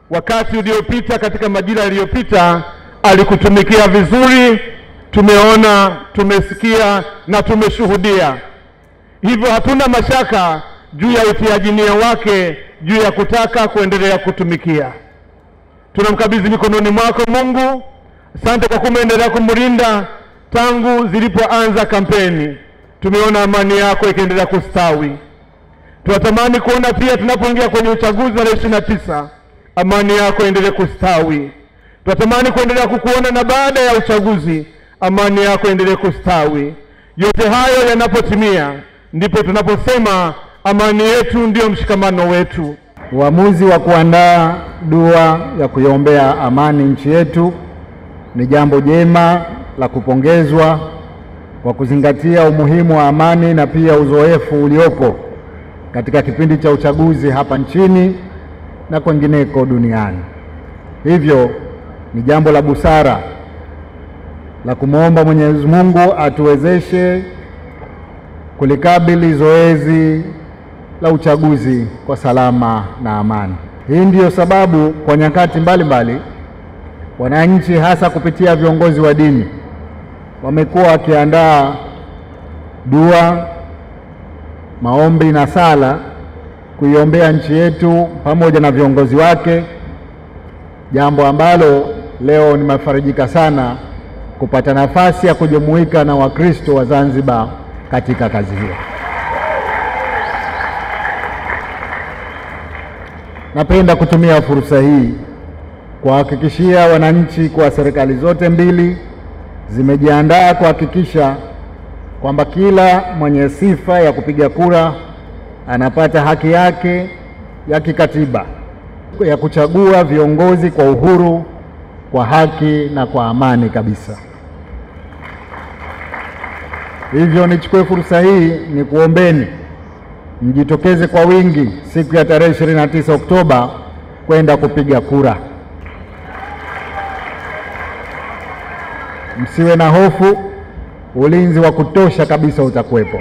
wakati uliopita, katika majira yaliyopita, alikutumikia vizuri. Tumeona, tumesikia na tumeshuhudia. Hivyo hatuna mashaka juu ya utiaji nia wake, juu ya kutaka kuendelea kutumikia. Tunamkabidhi mikononi mwako Mungu. Asante kwa kumeendelea kumlinda tangu zilipoanza kampeni. Tumeona amani yako ikiendelea kustawi. Tunatamani kuona pia tunapoingia kwenye uchaguzi wa 29, amani yako iendelee kustawi. Tunatamani kuendelea kukuona na baada ya uchaguzi, amani yako iendelee kustawi. Yote hayo yanapotimia, ndipo tunaposema amani yetu ndio mshikamano wetu. Uamuzi wa kuandaa dua ya kuiombea amani nchi yetu ni jambo jema la kupongezwa kwa kuzingatia umuhimu wa amani na pia uzoefu uliopo katika kipindi cha uchaguzi hapa nchini na kwengineko duniani. Hivyo ni jambo la busara la kumwomba Mwenyezi Mungu atuwezeshe kulikabili zoezi la uchaguzi kwa salama na amani. Hii ndiyo sababu kwa nyakati mbalimbali wananchi, hasa kupitia viongozi wa dini, wamekuwa wakiandaa dua, maombi na sala kuiombea nchi yetu pamoja na viongozi wake, jambo ambalo leo nimefarijika sana kupata nafasi ya kujumuika na Wakristo wa Zanzibar katika kazi hiyo. Napenda kutumia fursa hii kuhakikishia wananchi kwa serikali zote mbili zimejiandaa kuhakikisha kwamba kila mwenye sifa ya kupiga kura anapata haki yake ya kikatiba ya kuchagua viongozi kwa uhuru, kwa haki na kwa amani kabisa. Hivyo nichukue fursa hii ni kuombeni mjitokeze kwa wingi siku ya tarehe 29 Oktoba kwenda kupiga kura. Msiwe na hofu, ulinzi wa kutosha kabisa utakuwepo.